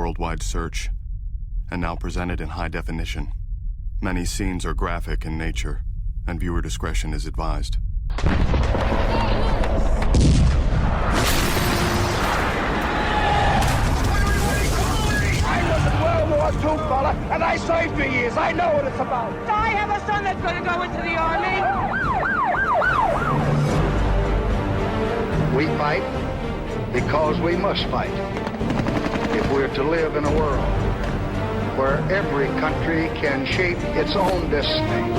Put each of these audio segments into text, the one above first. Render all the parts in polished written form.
worldwide search, and now presented in high definition. Many scenes are graphic in nature, and viewer discretion is advised. World War II, fella, and I served 3 years. I know what it's about. I have a son that's going to go into the army. We fight because we must fight. If we're to live in a world where every country can shape its own destiny,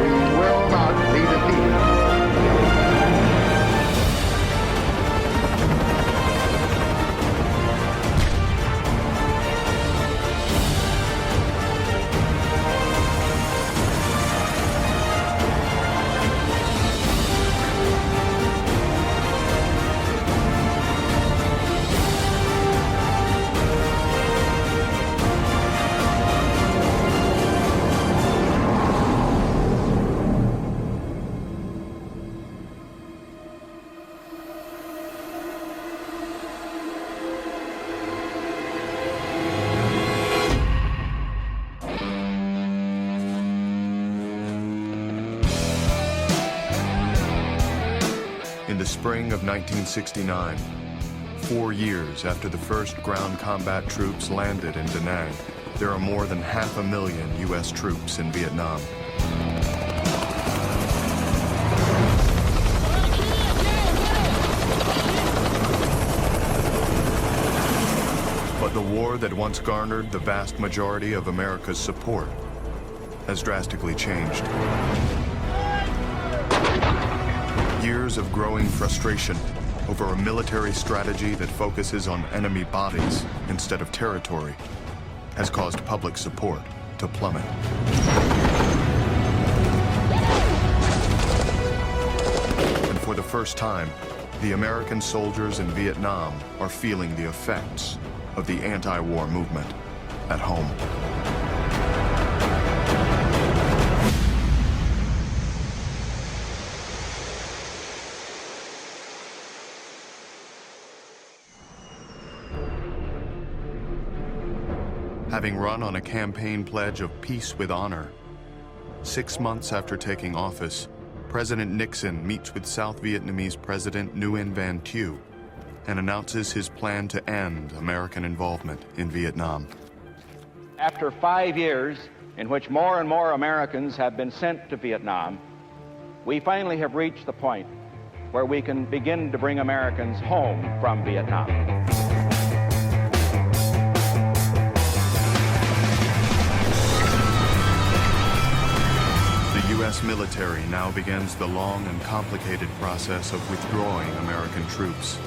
we will not be defeated. In the spring of 1969, 4 years after the first ground combat troops landed in Da Nang, there are more than 500,000 U.S. troops in Vietnam. But the war that once garnered the vast majority of America's support has drastically changed. Years of growing frustration over a military strategy that focuses on enemy bodies instead of territory has caused public support to plummet. And for the first time, the American soldiers in Vietnam are feeling the effects of the anti-war movement at home. Having run on a campaign pledge of peace with honor, 6 months after taking office, President Nixon meets with South Vietnamese President Nguyen Van Thieu and announces his plan to end American involvement in Vietnam. After 5 years in which more and more Americans have been sent to Vietnam, we finally have reached the point where we can begin to bring Americans home from Vietnam. The U.S. military now begins the long and complicated process of withdrawing American troops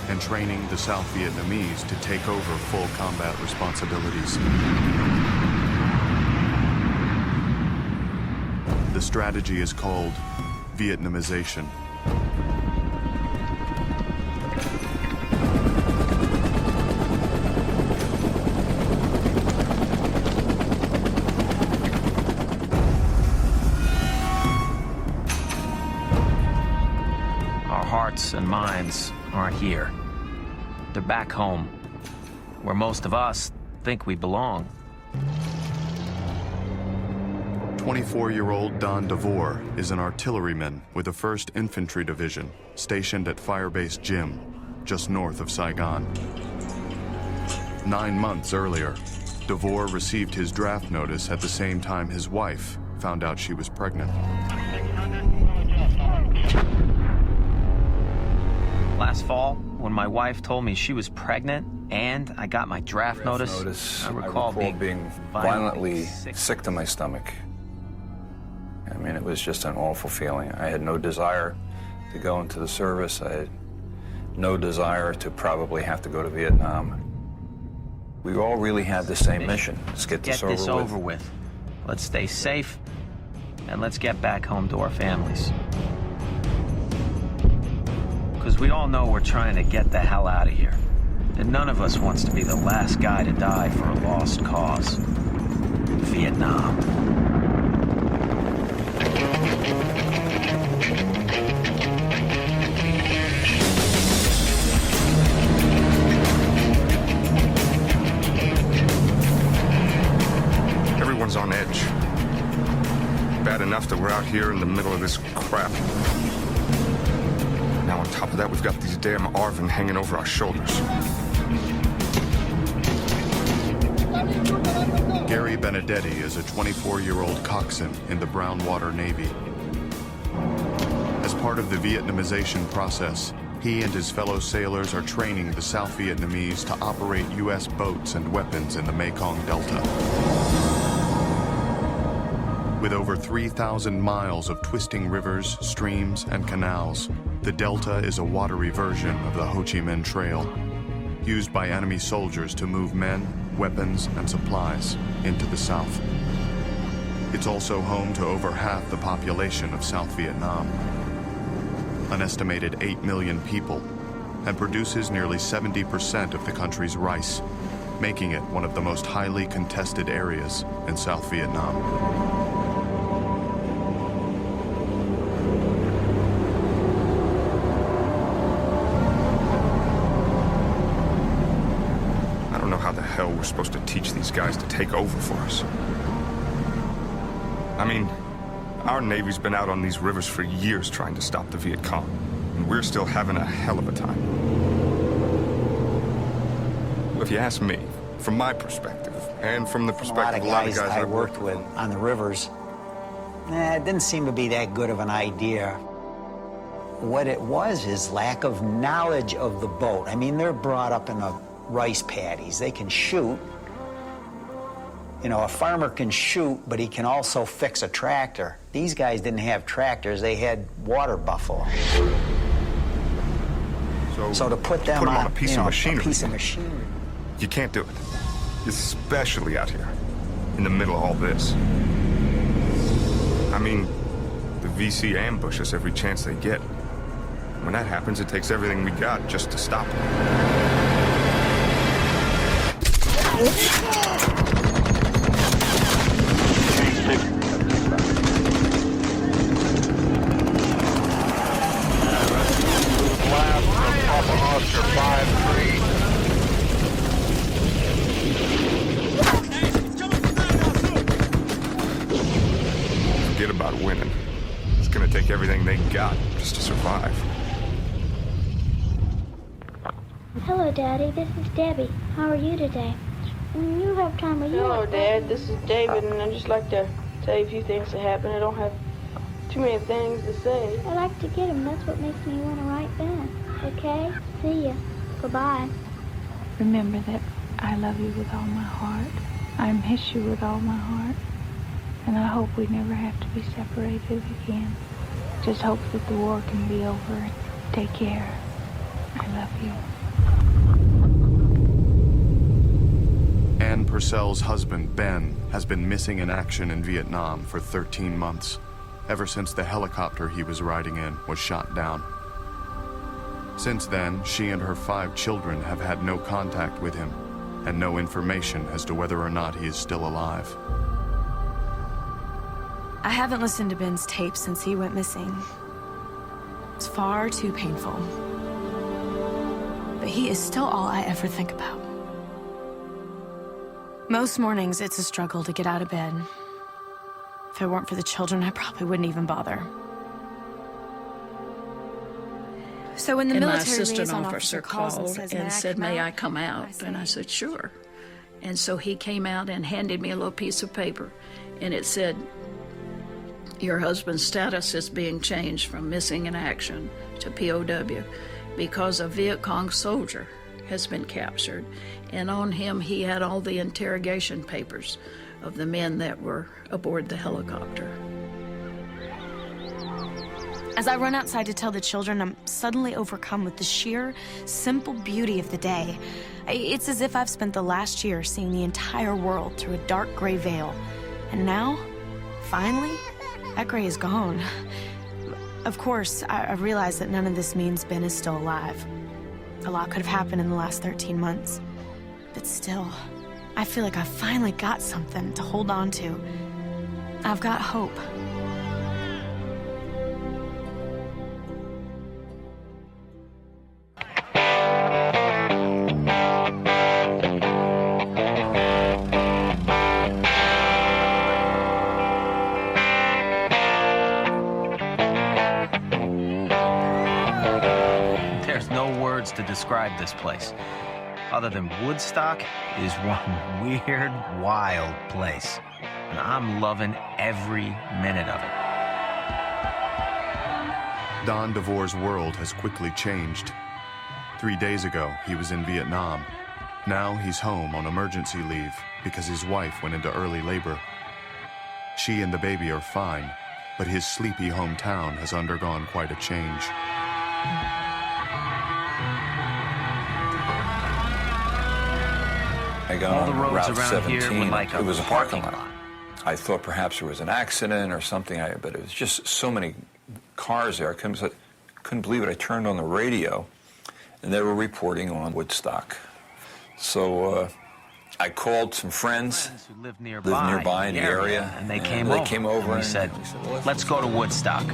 and training the South Vietnamese to take over full combat responsibilities. The strategy is called Vietnamization. Our hearts and minds aren't here. They're back home, where most of us think we belong. 24-year-old Don DeVore is an artilleryman with the 1st Infantry Division, stationed at Firebase Gym, just north of Saigon. 9 months earlier, DeVore received his draft notice at the same time his wife found out she was pregnant. Last fall, when my wife told me she was pregnant and I got my draft notice, I recall being violently sick to my stomach. I mean, it was just an awful feeling. I had no desire to go into the service. I had no desire to probably have to go to Vietnam. We all really had the same mission. Let's get this over with. Let's stay safe, and let's get back home to our families. Because we all know we're trying to get the hell out of here. And none of us wants to be the last guy to die for a lost cause. Vietnam. Bad enough that we're out here in the middle of this crap. Now on top of that, we've got these damn ARVN hanging over our shoulders. Gary Benedetti is a 24-year-old coxswain in the Brownwater Navy. As part of the Vietnamization process, he and his fellow sailors are training the South Vietnamese to operate U.S. boats and weapons in the Mekong Delta. With over 3,000 miles of twisting rivers, streams, and canals, the Delta is a watery version of the Ho Chi Minh Trail, used by enemy soldiers to move men, weapons, and supplies into the South. It's also home to over half the population of South Vietnam, an estimated 8 million people, and produces nearly 70% of the country's rice, making it one of the most highly contested areas in South Vietnam. Hell, we're supposed to teach these guys to take over for us. I mean, our Navy's been out on these rivers for years trying to stop the Viet Cong, and we're still having a hell of a time. If you ask me, from my perspective, and from the perspective of a lot of guys I worked with on the rivers, it didn't seem to be that good of an idea. What it was is lack of knowledge of the boat. I mean, they're brought up in a rice paddies. They can shoot. You know, a farmer can shoot, but he can also fix a tractor. These guys didn't have tractors. They had water buffalo. So to put them on a piece of machinery. A piece of machinery. You can't do it. Especially out here, in the middle of all this. I mean, the VC ambush us every chance they get. When that happens, it takes everything we got just to stop them. Forget about winning. It's gonna take everything they got just to survive. Hello, Daddy. This is Debbie. How are you today? You have time, will you? Hello, Dad. This is David, and I'd just like to tell you a few things that happened. I don't have too many things to say. I like to get them. That's what makes me want to write back. Okay? See ya. Goodbye. Remember that I love you with all my heart. I miss you with all my heart. And I hope we never have to be separated again. Just hope that the war can be over. Take care. I love you. Ann Purcell's husband, Ben, has been missing in action in Vietnam for 13 months, ever since the helicopter he was riding in was shot down. Since then, she and her 5 children have had no contact with him, and no information as to whether or not he is still alive. I haven't listened to Ben's tape since he went missing. It's far too painful. But he is still all I ever think about. Most mornings, it's a struggle to get out of bed. If it weren't for the children, I probably wouldn't even bother. So when the military my assistant liaison officer called and said, "May I come out?" And I said, "Sure." And so he came out and handed me a little piece of paper, and it said, "Your husband's status is being changed from missing in action to POW because a Viet Cong soldier has been captured, and on him he had all the interrogation papers of the men that were aboard the helicopter." As I run outside to tell the children, I'm suddenly overcome with the sheer, simple beauty of the day. It's as if I've spent the last year seeing the entire world through a dark gray veil. And now, finally, that gray is gone. Of course, I realize that none of this means Ben is still alive. A lot could have happened in the last 13 months. But still, I feel like I finally got something to hold on to. I've got hope. describe this place. Other than Woodstock, it is one weird, wild place. And I'm loving every minute of it. Don DeVore's world has quickly changed. 3 days ago, he was in Vietnam. Now he's home on emergency leave because his wife went into early labor. She and the baby are fine, but his sleepy hometown has undergone quite a change. I got All the on roads Route around here 17. were like a it was a parking lot. lot. I thought perhaps there was an accident or something, but it was just so many cars there. I couldn't believe it. I turned on the radio, and they were reporting on Woodstock. So I called some friends who lived nearby in the area, and they came over and we said, let's go to Woodstock.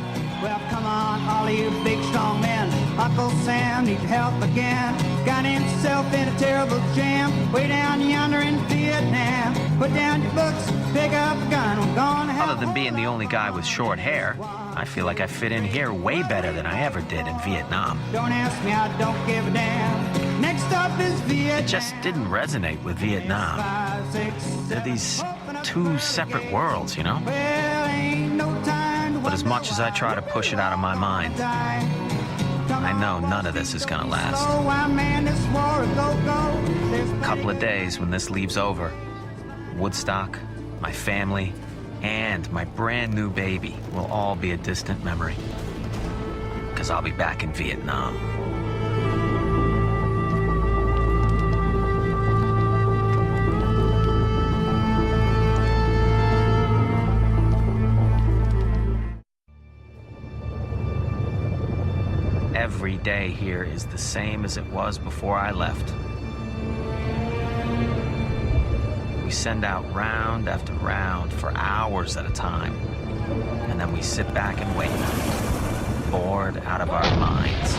Well, come on, all of you big, strong men. Uncle Sam needs help again. Got himself in a terrible jam way down yonder in Vietnam. Put down your books, pick up a gun. We're gonna have Other than being the only guy with short hair, I feel like I fit in here way better than I ever did in Vietnam. Don't ask me, I don't give a damn. Next up is Vietnam. It just didn't resonate with Vietnam. They're these two separate worlds, you know? But as much as I try to push it out of my mind, I know none of this is gonna last. A couple of days when this leaves over, Woodstock, my family, and my brand new baby will all be a distant memory. Because I'll be back in Vietnam. Every day here is the same as it was before I left. We send out round after round for hours at a time, and then we sit back and wait, bored out of our minds,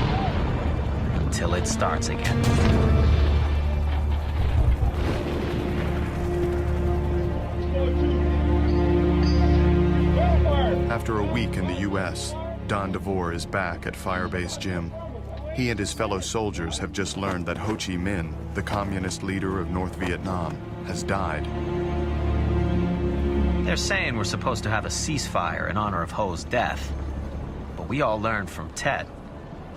until it starts again. After a week in the U.S., Don DeVore is back at Firebase Gym. He and his fellow soldiers have just learned that Ho Chi Minh, the communist leader of North Vietnam, has died. They're saying we're supposed to have a ceasefire in honor of Ho's death, but we all learned from Tet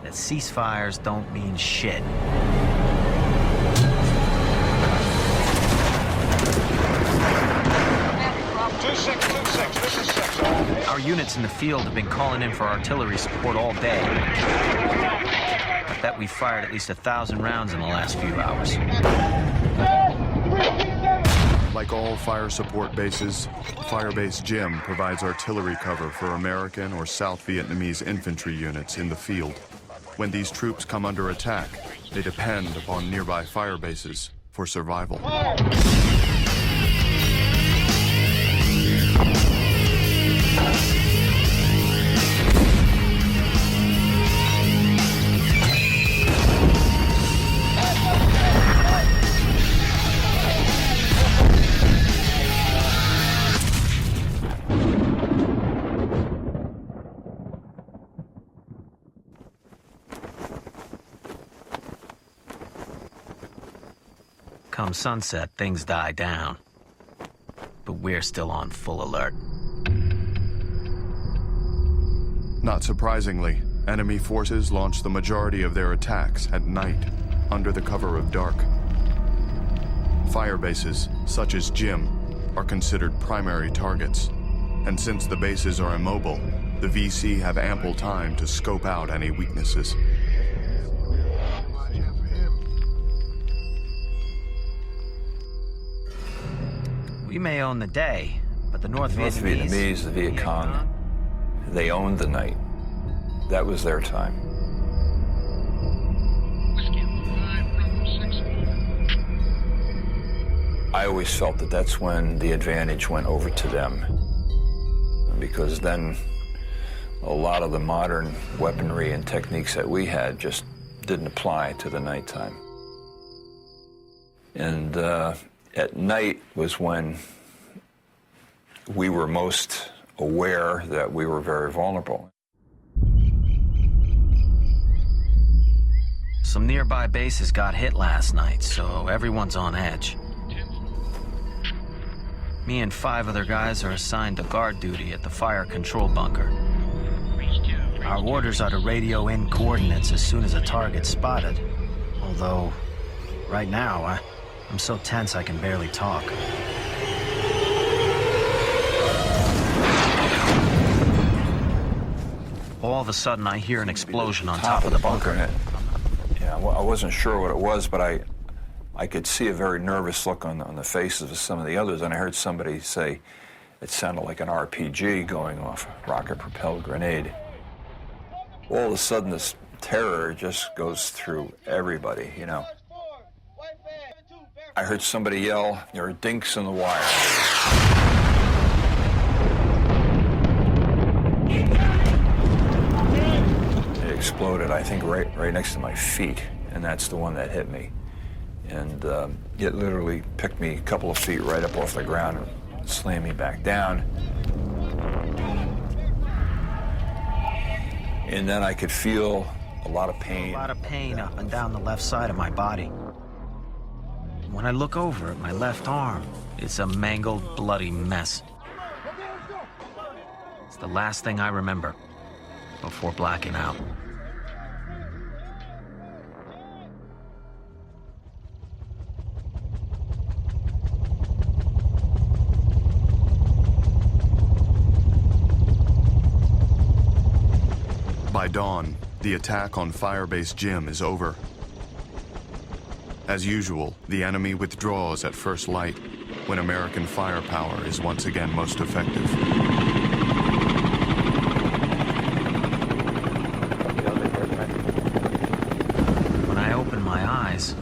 that ceasefires don't mean shit. Our units in the field have been calling in for artillery support all day. I bet we fired at least 1,000 rounds in the last few hours. Like all fire support bases, Firebase Gym provides artillery cover for American or South Vietnamese infantry units in the field. When these troops come under attack, they depend upon nearby fire bases for survival. Come sunset, things die down. But we're still on full alert. Not surprisingly, enemy forces launch the majority of their attacks at night, under the cover of dark. Fire bases, such as Gym, are considered primary targets. And since the bases are immobile, the VC have ample time to scope out any weaknesses. We may own the day, but the North Vietnamese, the Viet Cong, they owned the night. That was their time. I always felt that that's when the advantage went over to them, because then a lot of the modern weaponry and techniques that we had just didn't apply to the nighttime. And at night was when we were most aware that we were very vulnerable. Some nearby bases got hit last night, so everyone's on edge. Me and 5 other guys are assigned to guard duty at the fire control bunker. Our orders are to radio in coordinates as soon as a target's spotted. Although, right now, I'm so tense I can barely talk. All of a sudden, I hear an explosion on top of the bunker. Yeah, I wasn't sure what it was, but I could see a very nervous look on the faces of some of the others, and I heard somebody say it sounded like an RPG going off, a rocket-propelled grenade. All of a sudden, this terror just goes through everybody, you know. I heard somebody yell, "There are dinks in the wire." It exploded, I think, right next to my feet, and that's the one that hit me. And it literally picked me a couple of feet right up off the ground and slammed me back down. And then I could feel a lot of pain. A lot of pain up and down the left side of my body. When I look over at my left arm, it's a mangled, bloody mess. It's the last thing I remember before blacking out. By dawn, the attack on Firebase Gym is over. As usual, the enemy withdraws at first light, when American firepower is once again most effective. When I open my eyes,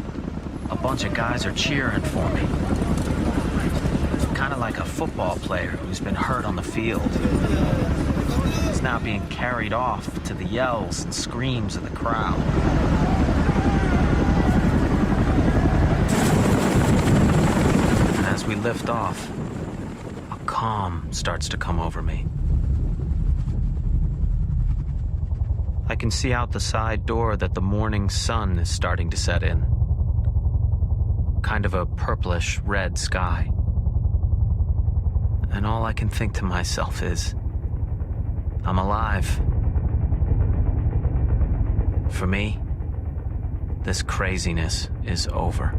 a bunch of guys are cheering for me. Kind of like a football player who's been hurt on the field. He's now being carried off to the yells and screams of the crowd. And as we lift off, a calm starts to come over me. I can see out the side door that the morning sun is starting to set in. Kind of a purplish red sky. And all I can think to myself is, I'm alive. For me, this craziness is over.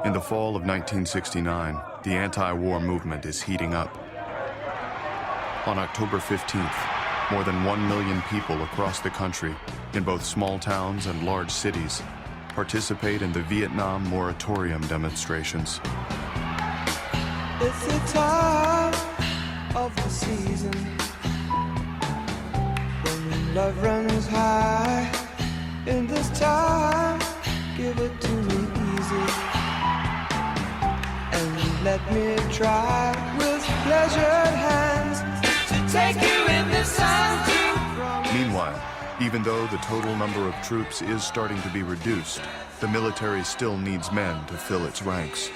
In the fall of 1969, the anti-war movement is heating up. On October 15th, more than 1 million people across the country, in both small towns and large cities, participate in the Vietnam moratorium demonstrations. It's the time of the season when love runs high. In this time, give it to me easy, and let me try with pleasured hands to take you in the sun. Meanwhile, even though the total number of troops is starting to be reduced, the military still needs men to fill its ranks,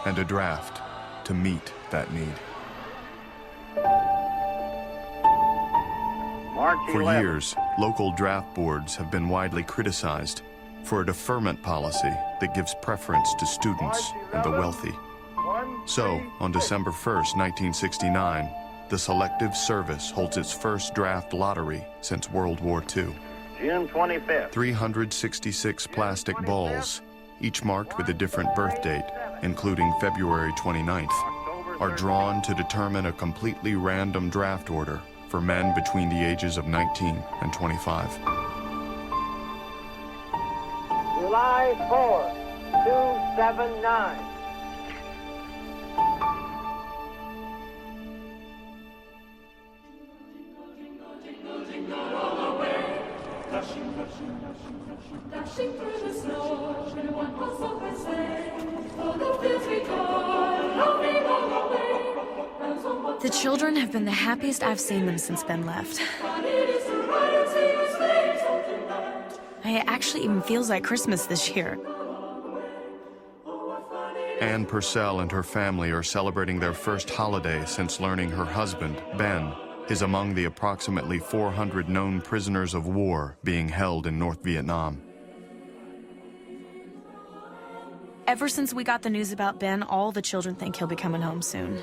and a draft to meet that need. For years, local draft boards have been widely criticized for a deferment policy that gives preference to students and the wealthy. So, on December 1st, 1969, the Selective Service holds its first draft lottery since World War II. June 25th. 366 plastic balls, each marked with a different birth date, including February 29th, are drawn to determine a completely random draft order for men between the ages of 19 and 25. July 4, 279. Dashing through the snow, when one was open sleigh, o'er the fields we go, laughing all the way. The children have been the happiest I've seen them since Ben left. It actually even feels like Christmas this year. Ann Purcell and her family are celebrating their first holiday since learning her husband, Ben, is among the approximately 400 known prisoners of war being held in North Vietnam. Ever since we got the news about Ben, all the children think he'll be coming home soon.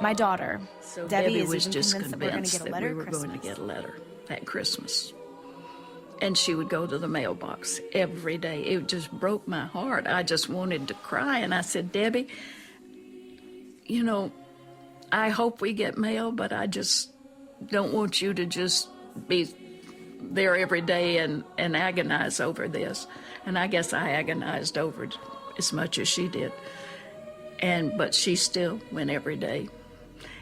My daughter, So Debbie, was is even just convinced that we're going to convinced get a that letter we were at going to Christmas. get a letter at Christmas. And she would go to the mailbox every day. It just broke my heart. I just wanted to cry. And I said, Debbie, you know, I hope we get mail, but I just don't want you to just be there every day and agonize over this. And I guess I agonized over it as much as she did. But she still went every day.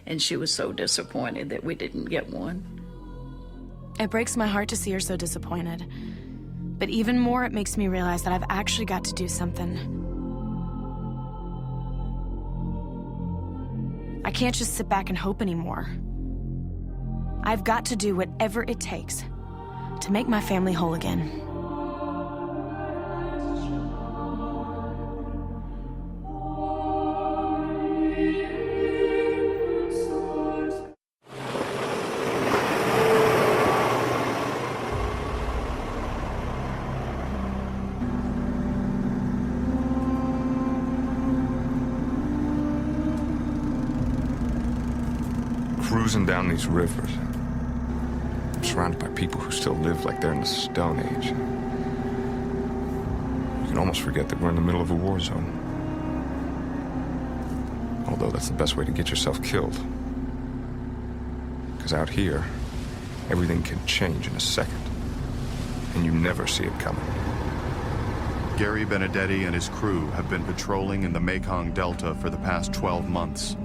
And she was so disappointed that we didn't get one. It breaks my heart to see her so disappointed. But even more, it makes me realize that I've actually got to do something. I can't just sit back and hope anymore. I've got to do whatever it takes to make my family whole again. Cruising down these rivers, I'm surrounded by people who still live like they're in the Stone Age. You can almost forget that we're in the middle of a war zone. Although that's the best way to get yourself killed. Because out here, everything can change in a second, and you never see it coming. Gary Benedetti and his crew have been patrolling in the Mekong Delta for the past 12 months.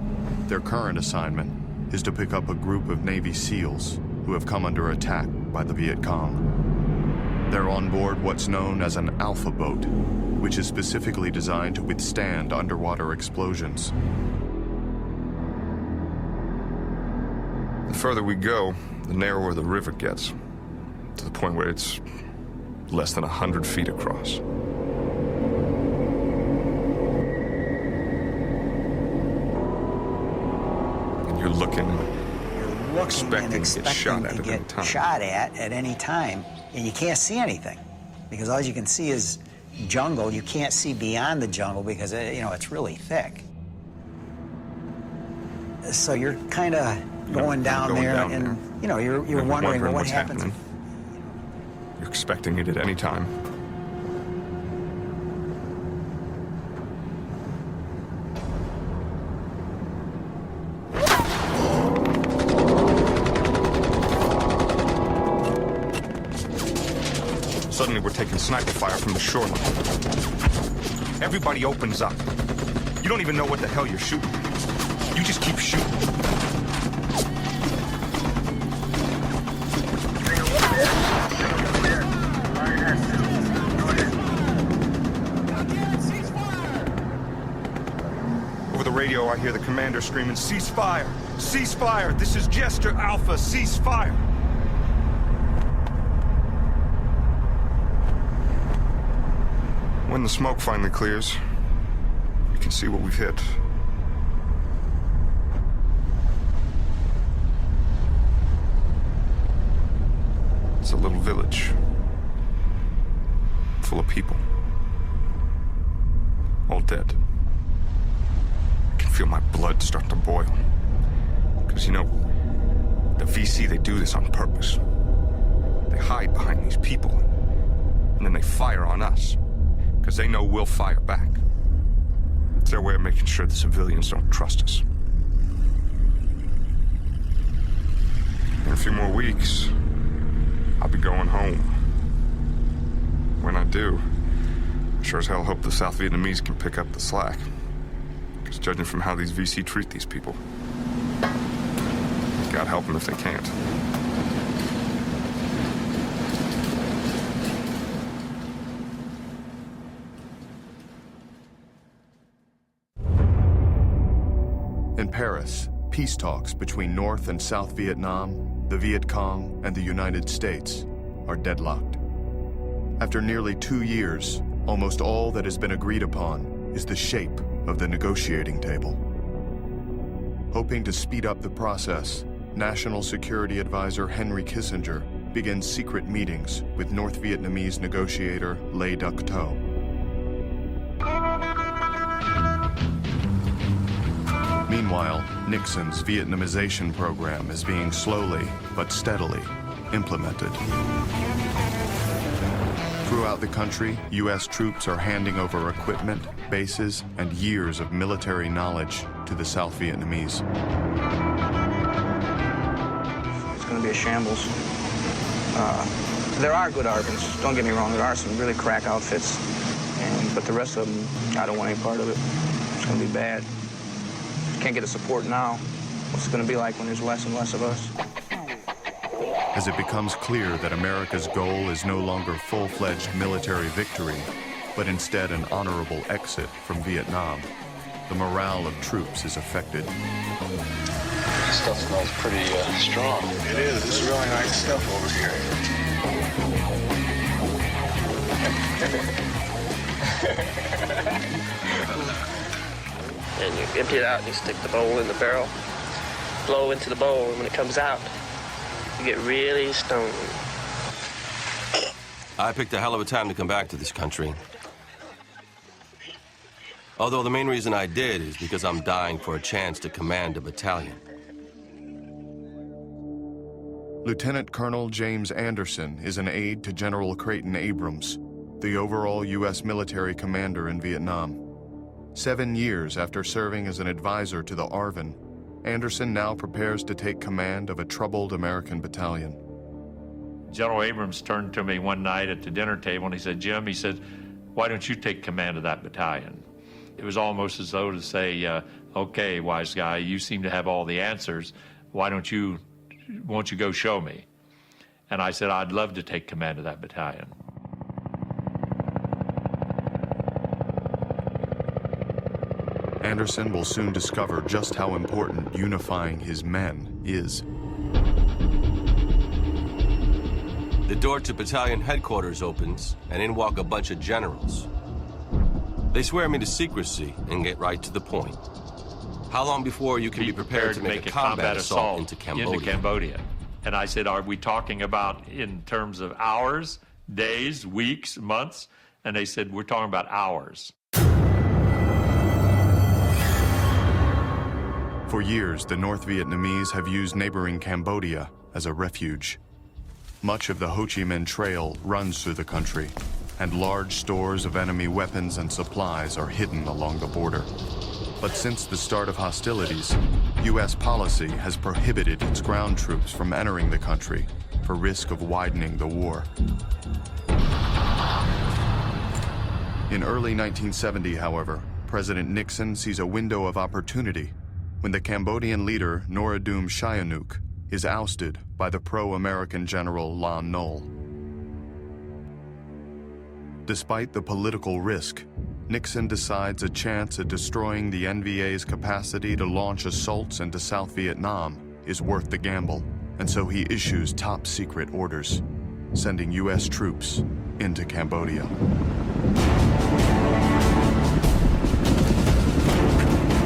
Their current assignment is to pick up a group of Navy SEALs who have come under attack by the Viet Cong. They're on board what's known as an Alpha boat, which is specifically designed to withstand underwater explosions. The further we go, the narrower the river gets, to the point where it's less than 100 feet across. You're looking and expecting to get shot at any time. Shot at any time, and you can't see anything because all you can see is jungle. You can't see beyond the jungle because it's really thick. So you're kind of going down there, and you're wondering well, what happens. Happening. You're expecting it at any time. Suddenly, we're taking sniper fire from the shoreline. Everybody opens up. You don't even know what the hell you're shooting. You just keep shooting. Over the radio, I hear the commander screaming, "Ceasefire! Ceasefire! This is Jester Alpha! Ceasefire!" When the smoke finally clears, you can see what we've hit. It's a little village full of people, all dead. I can feel my blood start to boil. Because, the VC, they do this on purpose. They hide behind these people, and then they fire on us. Because they know we'll fire back. It's their way of making sure the civilians don't trust us. In a few more weeks, I'll be going home. When I do, I sure as hell hope the South Vietnamese can pick up the slack. Because judging from how these VC treat these people, God help them if they can't. In Paris, peace talks between North and South Vietnam, the Viet Cong, and the United States are deadlocked. After nearly 2 years, almost all that has been agreed upon is the shape of the negotiating table. Hoping to speed up the process, National Security Advisor Henry Kissinger begins secret meetings with North Vietnamese negotiator Le Duc Tho. Meanwhile, Nixon's Vietnamization program is being slowly but steadily implemented. Throughout the country, U.S. troops are handing over equipment, bases, and years of military knowledge to the South Vietnamese. It's going to be a shambles. There are good ARVNs, don't get me wrong, there are some really crack outfits, but the rest of them, I don't want any part of it. It's going to be bad. Can't get the support now. What's it going to be like when there's less and less of us? As it becomes clear that America's goal is no longer full-fledged military victory, but instead an honorable exit from Vietnam, the morale of troops is affected. This stuff smells pretty strong. It is. It's really nice stuff over here. And you empty it out and you stick the bowl in the barrel, blow into the bowl, and when it comes out, you get really stoned. I picked a hell of a time to come back to this country. Although the main reason I did is because I'm dying for a chance to command a battalion. Lieutenant Colonel James Anderson is an aide to General Creighton Abrams, the overall U.S. military commander in Vietnam. 7 years after serving as an advisor to the ARVN, Anderson now prepares to take command of a troubled American battalion. General Abrams turned to me one night at the dinner table and he said, Jim, he said, why don't you take command of that battalion? It was almost as though to say, okay, wise guy, you seem to have all the answers. Won't you go show me? And I said, I'd love to take command of that battalion. Anderson will soon discover just how important unifying his men is. The door to battalion headquarters opens, and in walk a bunch of generals. They swear me to secrecy and get right to the point. How long before you can be prepared to make a combat assault into Cambodia? And I said, are we talking about in terms of hours, days, weeks, months? And they said, we're talking about hours. For years, the North Vietnamese have used neighboring Cambodia as a refuge. Much of the Ho Chi Minh Trail runs through the country, and large stores of enemy weapons and supplies are hidden along the border. But since the start of hostilities, U.S. policy has prohibited its ground troops from entering the country for risk of widening the war. In early 1970, however, President Nixon sees a window of opportunity when the Cambodian leader Norodom Sihanouk is ousted by the pro-American general Lon Nol. Despite the political risk, Nixon decides a chance at destroying the NVA's capacity to launch assaults into South Vietnam is worth the gamble, and so he issues top-secret orders, sending U.S. troops into Cambodia.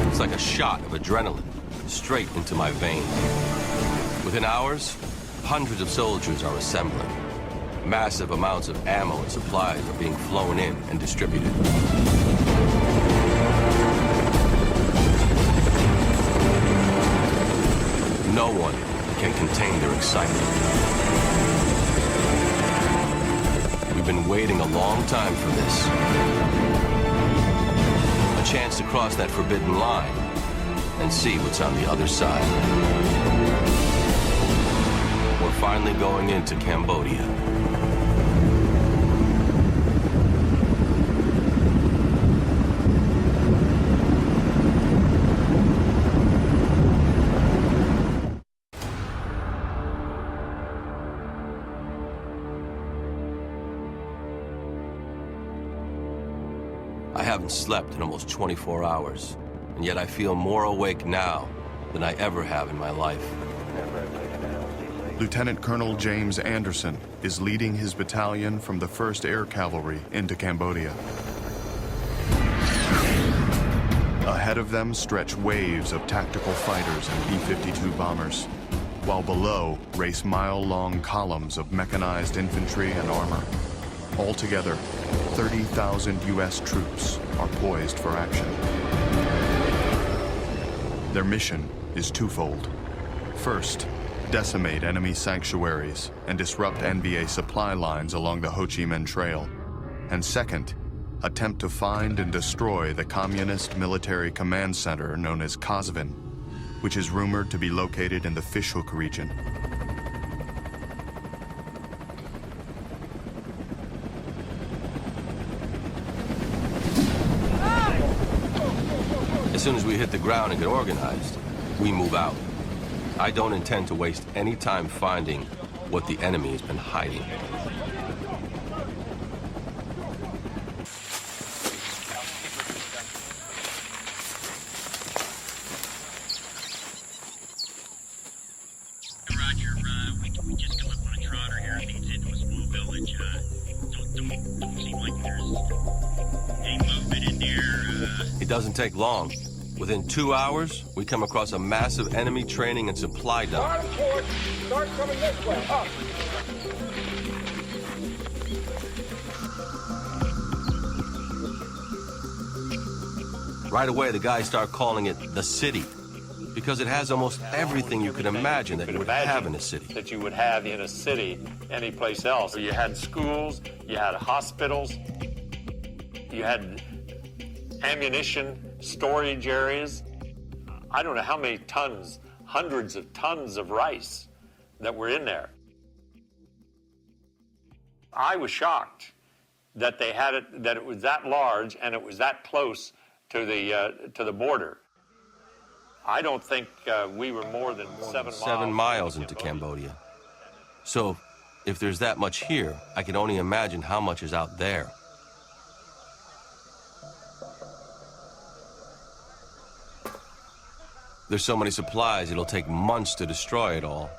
It's like a shot of adrenaline, straight into my veins. Within hours, hundreds of soldiers are assembling. Massive amounts of ammo and supplies are being flown in and distributed. No one can contain their excitement. We've been waiting a long time for this. A chance to cross that forbidden line and see what's on the other side. We're finally going into Cambodia. I haven't slept in almost 24 hours, and yet I feel more awake now than I ever have in my life. Lieutenant Colonel James Anderson is leading his battalion from the 1st Air Cavalry into Cambodia. Ahead of them stretch waves of tactical fighters and B-52 bombers, while below race mile-long columns of mechanized infantry and armor. Altogether, 30,000 U.S. troops are poised for action. Their mission is twofold. First, decimate enemy sanctuaries and disrupt NVA supply lines along the Ho Chi Minh Trail. And second, attempt to find and destroy the Communist Military Command Center known as Casvin, which is rumored to be located in the Fishhook region. As soon as we hit the ground and get organized, we move out. I don't intend to waste any time finding what the enemy has been hiding. Roger, we just come up on a trotter here. I think it's into a small village. Don't seem like there's any movement in there. It doesn't take long. Within 2 hours, we come across a massive enemy training and supply dump. Start coming this way. Up. Right away, the guys start calling it the city, because it has almost everything you could imagine that you would have in a city. That you would have in a city any place else. You had schools, you had hospitals, you had ammunition storage areas. I don't know how many tons, hundreds of tons of rice that were in there. I was shocked that they had it, that it was that large and it was that close to the border. I don't think we were more than 7 miles into Cambodia. So if there's that much here, I can only imagine how much is out there. There's so many supplies, it'll take months to destroy it all.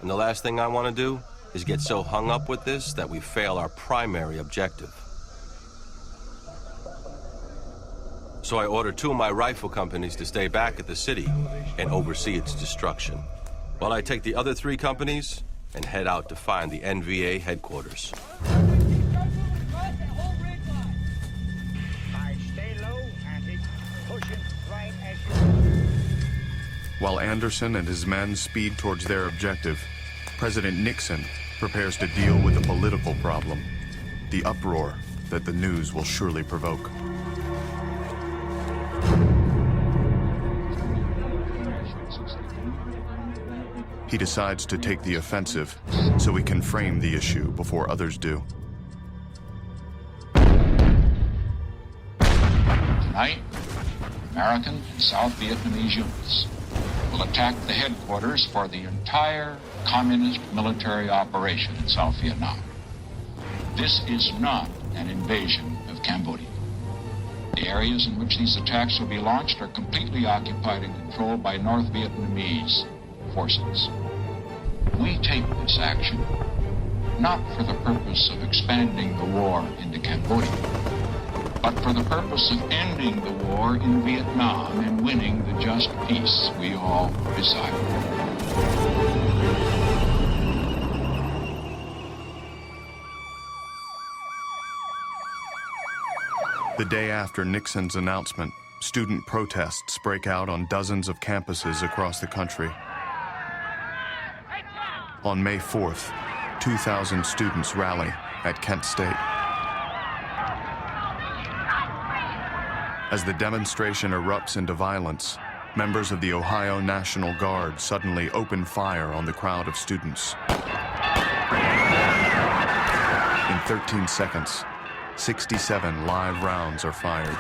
And the last thing I want to do is get so hung up with this that we fail our primary objective. So I ordered 2 of my rifle companies to stay back at the city and oversee its destruction, while I take the other 3 companies and head out to find the NVA headquarters. While Anderson and his men speed towards their objective, President Nixon prepares to deal with the political problem, the uproar that the news will surely provoke. He decides to take the offensive so he can frame the issue before others do. Tonight, American and South Vietnamese units will attack the headquarters for the entire communist military operation in South Vietnam. This is not an invasion of Cambodia. The areas in which these attacks will be launched are completely occupied and controlled by North Vietnamese forces. We take this action not for the purpose of expanding the war into Cambodia, but for the purpose of ending the war in Vietnam and winning the just peace we all desire. The day after Nixon's announcement, student protests break out on dozens of campuses across the country. On May 4th, 2,000 students rally at Kent State. As the demonstration erupts into violence, members of the Ohio National Guard suddenly open fire on the crowd of students. In 13 seconds, 67 live rounds are fired.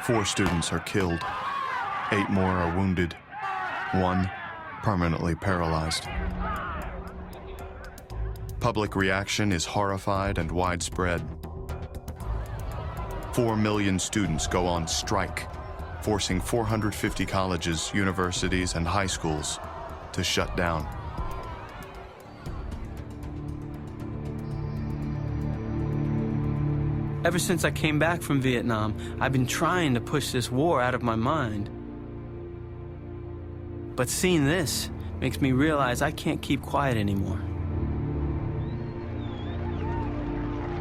4 students are killed. 8 more are wounded. 1 permanently paralyzed. Public reaction is horrified and widespread. 4 million students go on strike, forcing 450 colleges, universities, and high schools to shut down. Ever since I came back from Vietnam, I've been trying to push this war out of my mind. But seeing this makes me realize I can't keep quiet anymore.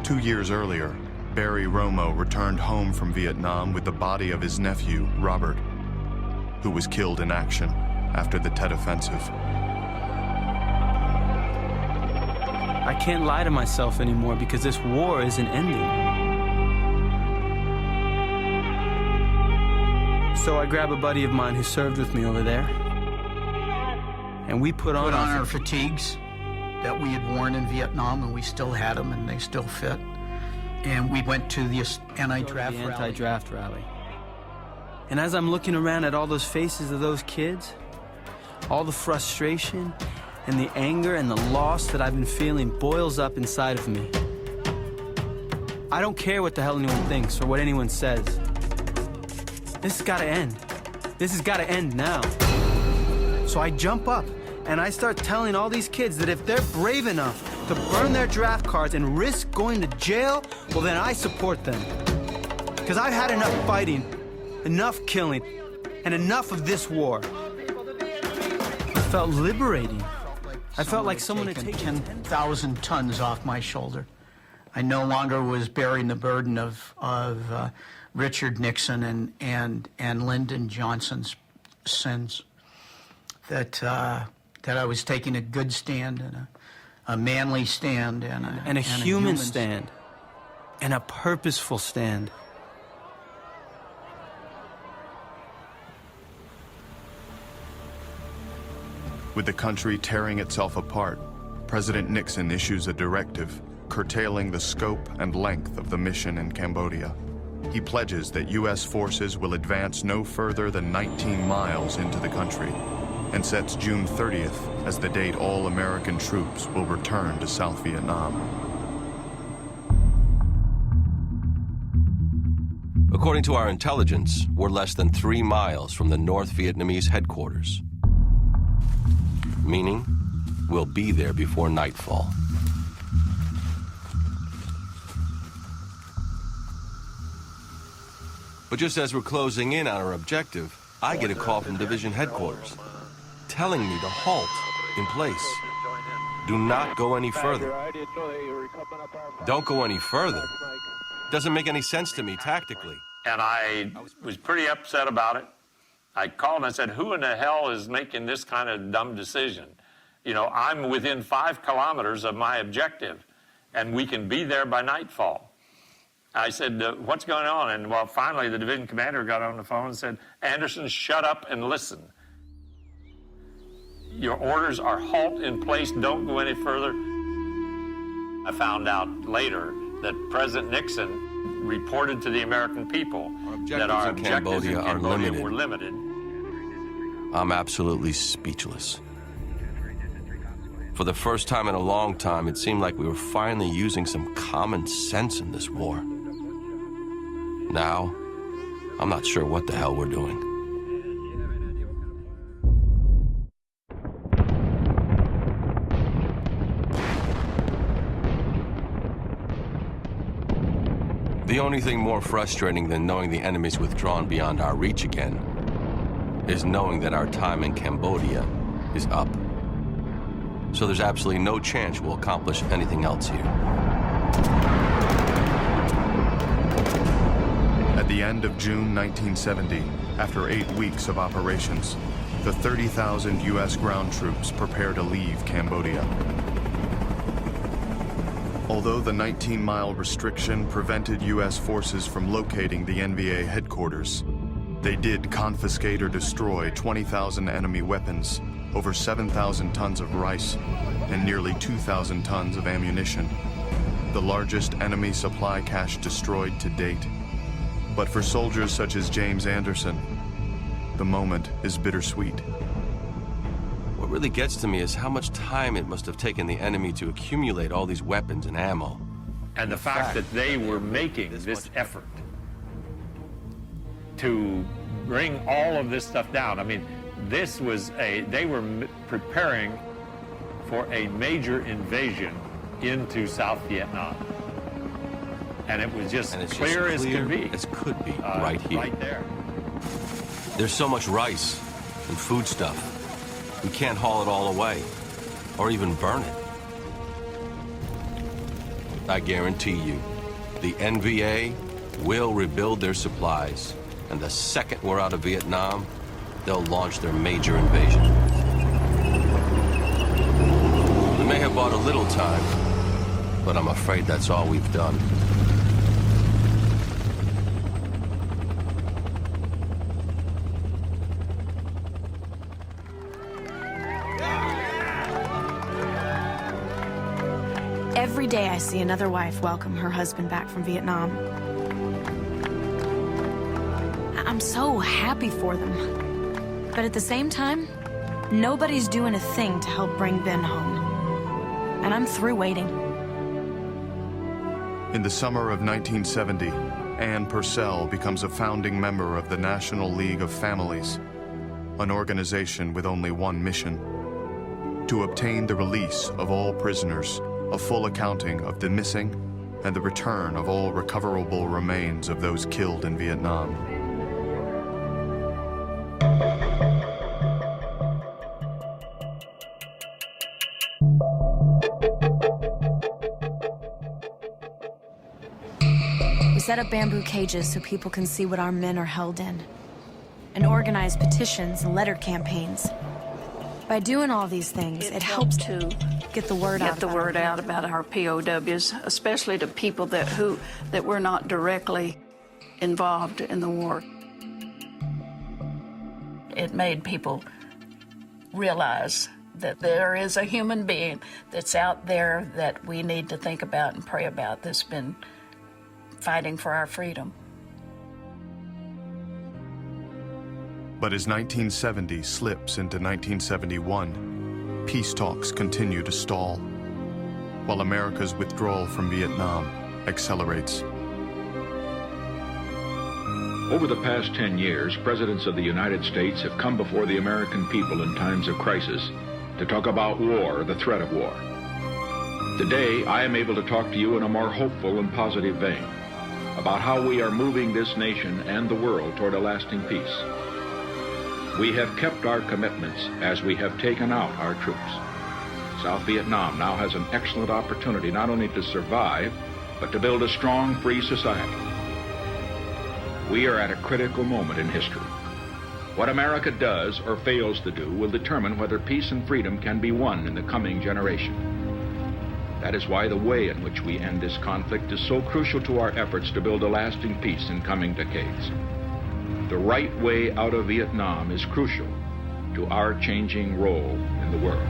2 years earlier, Barry Romo returned home from Vietnam with the body of his nephew, Robert, who was killed in action after the Tet Offensive. I can't lie to myself anymore because this war isn't ending. So I grab a buddy of mine who served with me over there, and we put on our fatigues that we had worn in Vietnam, and we still had them, and they still fit. And we went to the anti-draft rally. And as I'm looking around at all those faces of those kids, all the frustration and the anger and the loss that I've been feeling boils up inside of me. I don't care what the hell anyone thinks or what anyone says. This has got to end. This has got to end now. So I jump up and I start telling all these kids that if they're brave enough to burn their draft cards and risk going to jail, well, then I support them. Because I've had enough fighting, enough killing, and enough of this war. It felt liberating. I felt like someone had taken 10,000 tons off my shoulder. I no longer was bearing the burden of Richard Nixon and Lyndon Johnson's sins. That I was taking a good stand and a manly stand and a human stand and a purposeful stand. With the country tearing itself apart, President Nixon issues a directive curtailing the scope and length of the mission in Cambodia. He pledges that U.S. forces will advance no further than 19 miles into the country and sets June 30th as the date all American troops will return to South Vietnam. According to our intelligence, we're less than 3 miles from the North Vietnamese headquarters. Meaning, we'll be there before nightfall. But just as we're closing in on our objective, I get a call from division headquarters telling me to halt in place. Do not go any further. Don't go any further. Doesn't make any sense to me tactically. And I was pretty upset about it. I called and I said, who in the hell is making this kind of dumb decision? You know, I'm within 5 kilometers of my objective, and we can be there by nightfall. I said, what's going on? And well, finally the division commander got on the phone and said, Anderson, shut up and listen. Your orders are halt in place, don't go any further. I found out later that President Nixon reported to the American people that our objectives in Cambodia were limited. I'm absolutely speechless. For the first time in a long time, it seemed like we were finally using some common sense in this war. Now, I'm not sure what the hell we're doing. The only thing more frustrating than knowing the enemy's withdrawn beyond our reach again is knowing that our time in Cambodia is up. So there's absolutely no chance we'll accomplish anything else here. At the end of June 1970, after 8 weeks of operations, the 30,000 U.S. ground troops prepare to leave Cambodia. Although the 19-mile restriction prevented U.S. forces from locating the NVA headquarters, they did confiscate or destroy 20,000 enemy weapons, over 7,000 tons of rice, and nearly 2,000 tons of ammunition, the largest enemy supply cache destroyed to date. But for soldiers such as James Anderson, the moment is bittersweet. What really gets to me is how much time it must have taken the enemy to accumulate all these weapons and ammo. And the fact that they were making this effort to bring all of this stuff down. I mean, they were preparing for a major invasion into South Vietnam. And it was just clear as could be. As could be, right here. Right there. There's so much rice and food stuff. We can't haul it all away, or even burn it. I guarantee you, the NVA will rebuild their supplies, and the second we're out of Vietnam, they'll launch their major invasion. We may have bought a little time, but I'm afraid that's all we've done. Every day I see another wife welcome her husband back from Vietnam. I'm so happy for them. But at the same time, nobody's doing a thing to help bring Ben home. And I'm through waiting. In the summer of 1970, Ann Purcell becomes a founding member of the National League of Families, an organization with only one mission: to obtain the release of all prisoners, a full accounting of the missing, and the return of all recoverable remains of those killed in Vietnam. We set up bamboo cages so people can see what our men are held in, and organize petitions and letter campaigns. By doing all these things, it helps to get the word out about our POWs, especially to people that were not directly involved in the war. It made people realize that there is a human being that's out there that we need to think about and pray about, that's been fighting for our freedom. But as 1970 slips into 1971, peace talks continue to stall, while America's withdrawal from Vietnam accelerates. Over the past 10 years, presidents of the United States have come before the American people in times of crisis to talk about war, the threat of war. Today, I am able to talk to you in a more hopeful and positive vein about how we are moving this nation and the world toward a lasting peace. We have kept our commitments as we have taken out our troops. South Vietnam now has an excellent opportunity not only to survive, but to build a strong, free society. We are at a critical moment in history. What America does or fails to do will determine whether peace and freedom can be won in the coming generation. That is why the way in which we end this conflict is so crucial to our efforts to build a lasting peace in coming decades. The right way out of Vietnam is crucial to our changing role in the world.